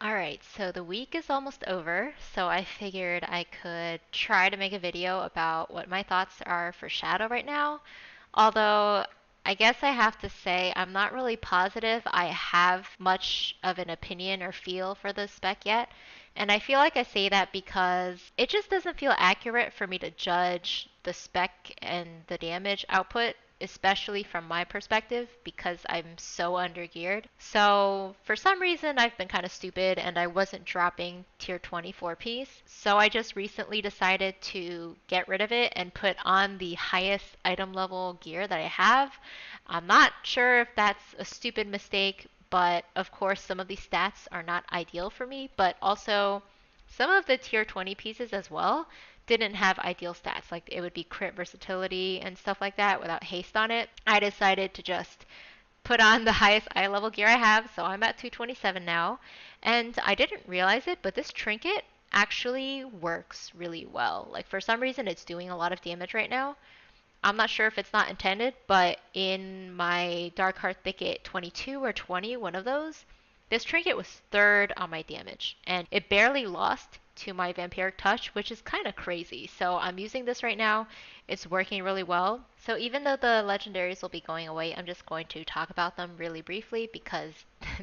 Alright, so the week is almost over, so I figured I could try to make a video about what my thoughts are for Shadow right now. Although, I guess I have to say, I'm not really positive I have much of an opinion or feel for this spec yet. And I feel like I say that because it just doesn't feel accurate for me to judge the spec and the damage output, especially from my perspective, because I'm so undergeared. So, for some reason, I've been kind of stupid and I wasn't dropping tier 24 piece. So, I just recently decided to get rid of it and put on the highest item level gear that I have. I'm not sure if that's a stupid mistake, but of course, some of these stats are not ideal for me, but also some of the tier 20 pieces as well didn't have ideal stats. Like it would be crit versatility and stuff like that without haste on it. I decided to just put on the highest eye level gear I have, so I'm at 227 now. And I didn't realize it, but this trinket actually works really well. Like for some reason it's doing a lot of damage right now. I'm not sure if it's not intended, but in my Dark Heart Thicket 22 or 20, one of those, this trinket was third on my damage, and it barely lost to my Vampiric Touch, which is kind of crazy. So I'm using this right now. It's working really well. So even though the legendaries will be going away, I'm just going to talk about them really briefly because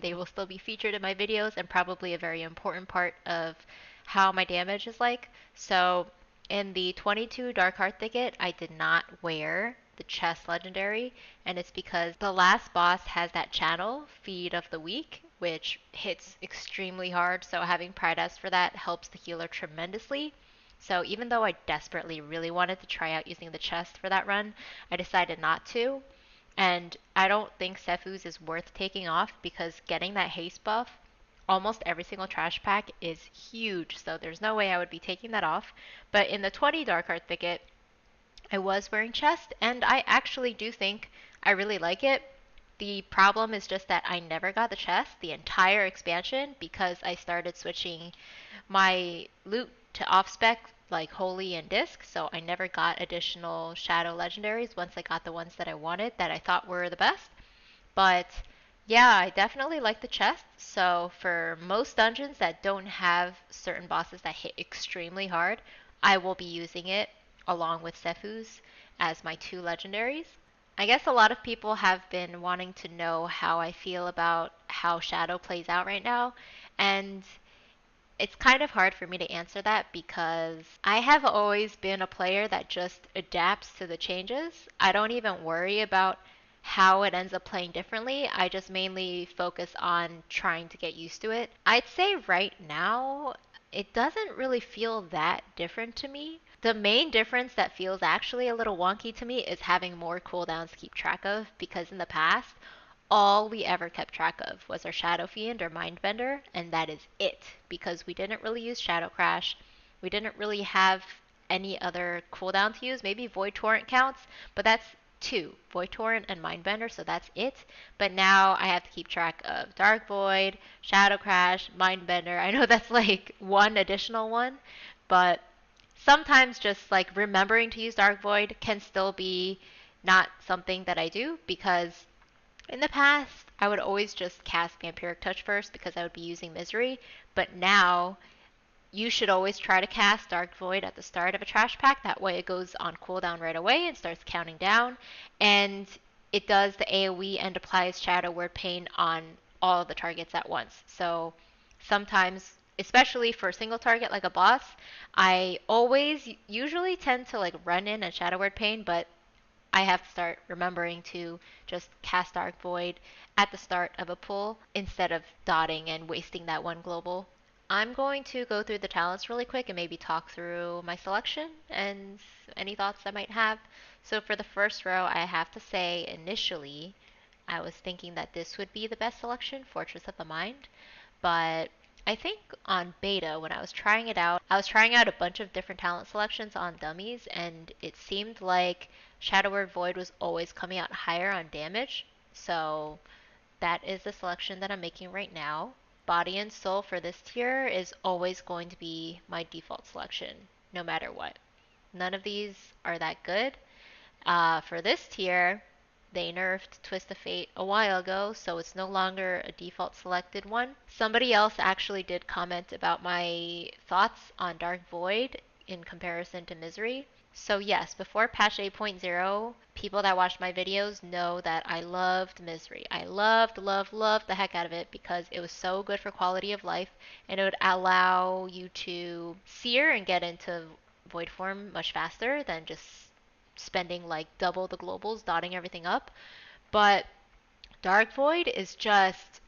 they will still be featured in my videos and probably a very important part of how my damage is like. So in the 22 Dark Heart Thicket, I did not wear the chest legendary, and it's because the last boss has that channel, Feed of the Weak, which hits extremely hard, so having Pride S for that helps the healer tremendously. So even though I desperately really wanted to try out using the chest for that run, I decided not to. And I don't think Sefu's is worth taking off because getting that haste buff almost every single trash pack is huge, so there's no way I would be taking that off. But in the 20 Dark Heart Thicket, I was wearing chest, and I actually do think I really like it. The problem is just that I never got the chest the entire expansion because I started switching my loot to off spec like Holy and Disc, so I never got additional Shadow Legendaries once I got the ones that I wanted that I thought were the best. But yeah, I definitely like the chest. So for most dungeons that don't have certain bosses that hit extremely hard, I will be using it along with Sefu's as my two legendaries. I guess a lot of people have been wanting to know how I feel about how Shadow plays out right now, and it's kind of hard for me to answer that because I have always been a player that just adapts to the changes. I don't even worry about how it ends up playing differently. I just mainly focus on trying to get used to it. I'd say right now, it doesn't really feel that different to me. The main difference that feels actually a little wonky to me is having more cooldowns to keep track of because in the past, all we ever kept track of was our Shadow Fiend or Mindbender, and that is it, because we didn't really use Shadow Crash. We didn't really have any other cooldown to use. Maybe Void Torrent counts, but that's two, Void Torrent and Mindbender, so that's it. But now I have to keep track of Dark Void, Shadow Crash, Mindbender. I know that's like one additional one, but sometimes just like remembering to use Dark Void can still be not something that I do because in the past, I would always just cast Vampiric Touch first because I would be using Misery, but now you should always try to cast Dark Void at the start of a trash pack. That way it goes on cooldown right away and starts counting down, and it does the AoE and applies Shadow Word Pain on all of the targets at once. So sometimes, especially for a single target like a boss, I always usually tend to like run in and Shadow Word Pain, but I have to start remembering to just cast Dark Void at the start of a pull instead of dotting and wasting that one global. I'm going to go through the talents really quick and maybe talk through my selection and any thoughts I might have. So for the first row, I have to say initially I was thinking that this would be the best selection, Fortress of the Mind, but I think on beta, when I was trying it out, I was trying out a bunch of different talent selections on dummies, and it seemed like Shadow Word Void was always coming out higher on damage. So that is the selection that I'm making right now. Body and Soul for this tier is always going to be my default selection, no matter what. None of these are that good. For this tier, they nerfed Twist of Fate a while ago, so it's no longer a default selected one. Somebody else actually did comment about my thoughts on Dark Void in comparison to Misery. So yes, before patch 8.0, people that watched my videos know that I loved Misery. I loved the heck out of it because it was so good for quality of life and it would allow you to sear and get into void form much faster than just spending like double the globals dotting everything up. But Dark Void is just,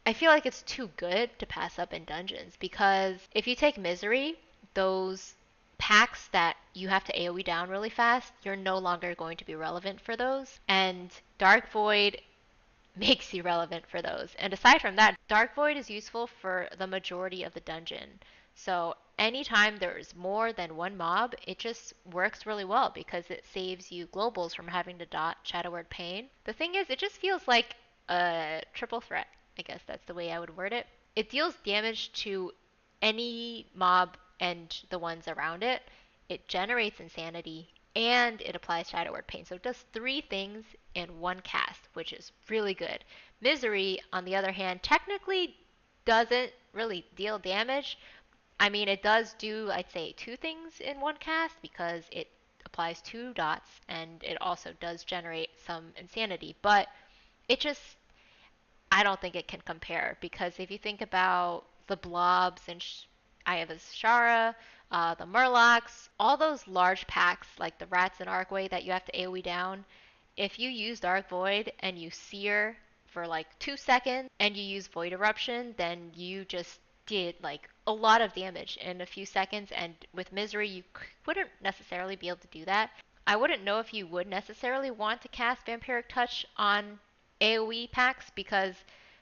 I feel like it's too good to pass up in dungeons because if you take Misery, those packs that you have to AoE down really fast, you're no longer going to be relevant for those. And Dark Void makes you relevant for those. And aside from that, Dark Void is useful for the majority of the dungeon. So anytime there's more than one mob, it just works really well because it saves you globals from having to dot Shadow Word Pain. The thing is, it just feels like a triple threat. I guess that's the way I would word it. It deals damage to any mob and the ones around it. It generates insanity and it applies Shadow Word Pain. So it does three things in one cast, which is really good. Misery, on the other hand, technically doesn't really deal damage. I mean, it does do, I'd say, two things in one cast because it applies two dots and it also does generate some insanity. But it just, I don't think it can compare because if you think about the blobs and Eye of Ashara, the Murlocs, all those large packs like the Rats and Arcway that you have to AoE down, if you use Dark Void and you sear for like 2 seconds and you use Void Eruption, then you just did like a lot of damage in a few seconds. And with Misery, you wouldn't necessarily be able to do that. I wouldn't know if you would necessarily want to cast Vampiric Touch on AoE packs because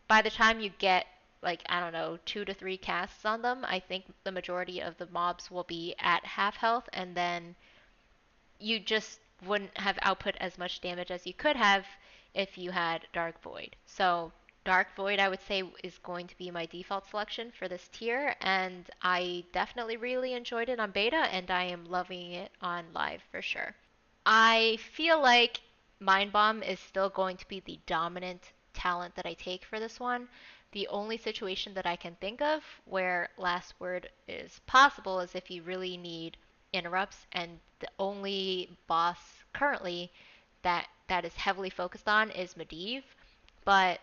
by the time you get like I don't know 2 to 3 casts on them, I think the majority of the mobs will be at half health, and then you just wouldn't have output as much damage as you could have if you had Dark Void. So Dark Void, I would say, is going to be my default selection for this tier, and I definitely really enjoyed it on beta, and I am loving it on live for sure. I feel like Mind Bomb is still going to be the dominant talent that I take for this one. The only situation that I can think of where Last Word is possible is if you really need interrupts, and the only boss currently that is heavily focused on is Medivh. But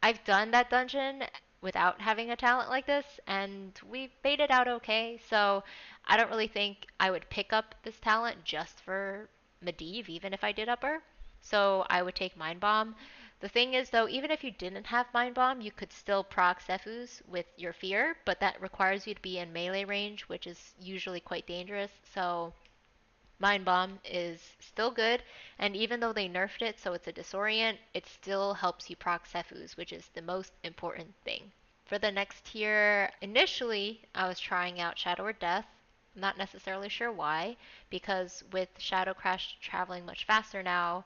I've done that dungeon without having a talent like this, and we made it out okay. So I don't really think I would pick up this talent just for Medivh, even if I did upper. So I would take Mind Bomb. The thing is, though, even if you didn't have Mind Bomb, you could still proc Sephuz with your Fear, but that requires you to be in melee range, which is usually quite dangerous. So Mind Bomb is still good, and even though they nerfed it so it's a disorient, it still helps you proc Sephuz, which is the most important thing. For the next tier, initially I was trying out Shadow or Death. I'm not necessarily sure why, because with Shadow Crash traveling much faster now,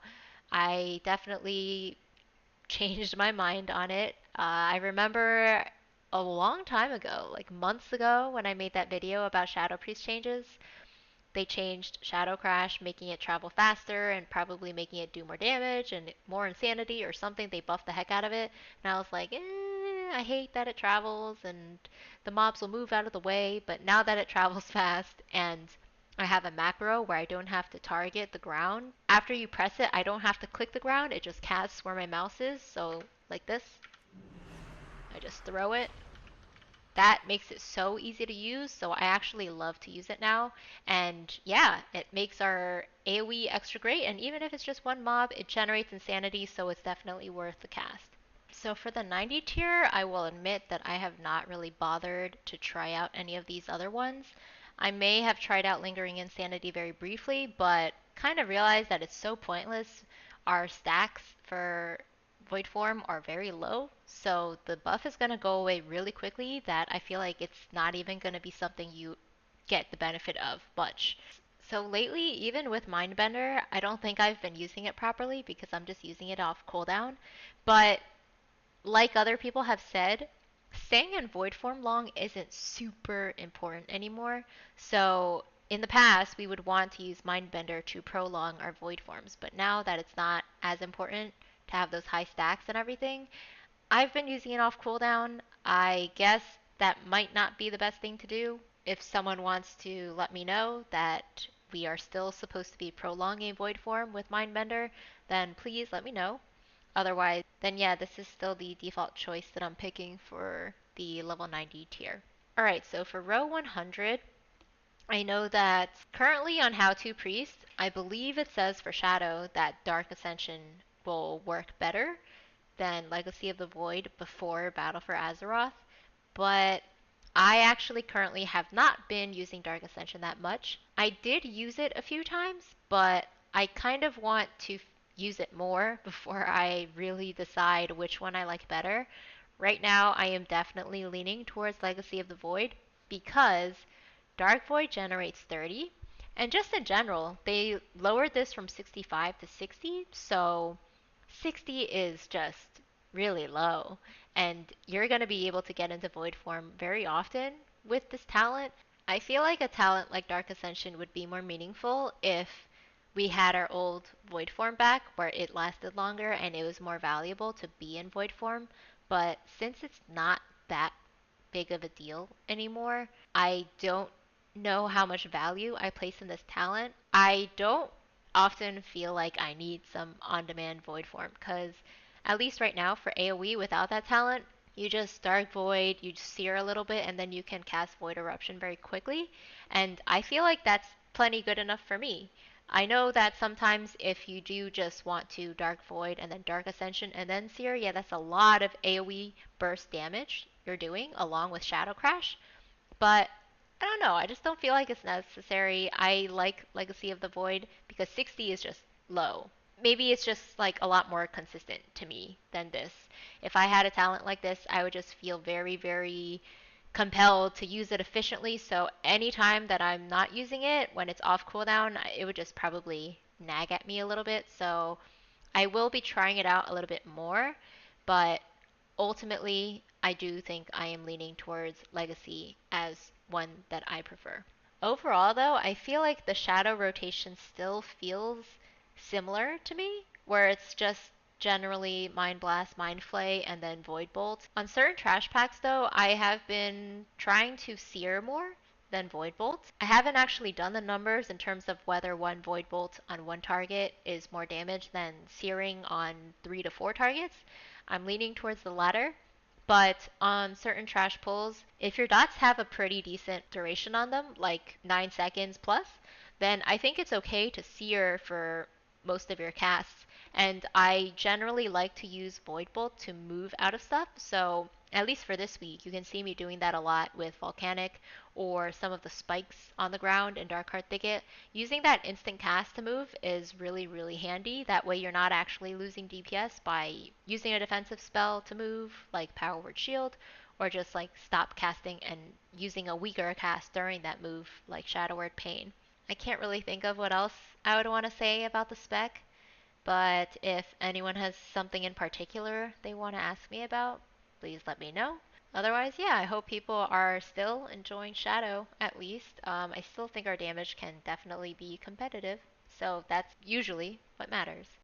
I definitely changed my mind on it. I remember a long time ago, like months ago, when I made that video about Shadow Priest changes, they changed Shadow Crash, making it travel faster and probably making it do more damage and more insanity or something. They buffed the heck out of it. And I was like, I hate that it travels and the mobs will move out of the way. But now that it travels fast and I have a macro where I don't have to target the ground, after you press it, I don't have to click the ground. It just casts where my mouse is. So like this, I just throw it. That makes it so easy to use, so I actually love to use it now. And yeah, it makes our AoE extra great, and even if it's just one mob, it generates insanity, so it's definitely worth the cast. So for the 90 tier, I will admit that I have not really bothered to try out any of these other ones. I may have tried out Lingering Insanity very briefly, but kind of realized that it's so pointless. Our stacks for Void Form are very low, so the buff is going to go away really quickly that I feel like it's not even going to be something you get the benefit of much. So lately, even with Mindbender, I don't think I've been using it properly because I'm just using it off cooldown. But like other people have said, staying in void form long isn't super important anymore. So in the past, we would want to use Mindbender to prolong our void forms, but now that it's not as important to have those high stacks and everything, I've been using it off cooldown. I guess that might not be the best thing to do. If someone wants to let me know that we are still supposed to be prolonging void form with Mindbender, then please let me know. Otherwise, then yeah, this is still the default choice that I'm picking for the level 90 tier. Alright, so for row 100, I know that currently on How to Priest, I believe it says for Shadow that Dark Ascension will work better than Legacy of the Void before Battle for Azeroth, but I actually currently have not been using Dark Ascension that much. I did use it a few times, but I kind of want to use it more before I really decide which one I like better. Right now, I am definitely leaning towards Legacy of the Void because Dark Void generates 30, and just in general, they lowered this from 65 to 60, so 60 is just really low, and you're going to be able to get into Void form very often with this talent. I feel like a talent like Dark Ascension would be more meaningful if we had our old Void form back where it lasted longer and it was more valuable to be in Void form, but since it's not that big of a deal anymore, I don't know how much value I place in this talent. I don't often feel like I need some on demand void form because, at least right now, for AoE without that talent, you just Dark Void, you sear a little bit, and then you can cast Void Eruption very quickly. And I feel like that's plenty good enough for me. I know that sometimes if you do just want to Dark Void and then Dark Ascension and then Seer, yeah, that's a lot of AoE burst damage you're doing along with Shadow Crash. But I don't know. I just don't feel like it's necessary. I like Legacy of the Void because 60 is just low. Maybe it's just like a lot more consistent to me than this. If I had a talent like this, I would just feel very, very compelled to use it efficiently. So anytime that I'm not using it when it's off cooldown, it would just probably nag at me a little bit. So I will be trying it out a little bit more, but ultimately, I do think I am leaning towards Legacy as one that I prefer. Overall, though, I feel like the shadow rotation still feels similar to me, where it's just generally Mind Blast, Mind Flay, and then Void Bolt. On certain trash packs, though, I have been trying to sear more than Void Bolt. I haven't actually done the numbers in terms of whether one Void Bolt on one target is more damage than searing on 3 to 4 targets. I'm leaning towards the latter. But on certain trash pulls, if your dots have a pretty decent duration on them, like 9 seconds plus, then I think it's okay to sear for most of your casts. And I generally like to use Void Bolt to move out of stuff, so at least for this week, you can see me doing that a lot with Volcanic or some of the spikes on the ground in Dark Heart Thicket. Using that instant cast to move is really, really handy. That way you're not actually losing DPS by using a defensive spell to move, like Power Word Shield, or just like stop casting and using a weaker cast during that move, like Shadow Word Pain. I can't really think of what else I would want to say about the spec, but if anyone has something in particular they want to ask me about, please let me know. Otherwise, yeah, I hope people are still enjoying Shadow at least. I still think our damage can definitely be competitive, so that's usually what matters.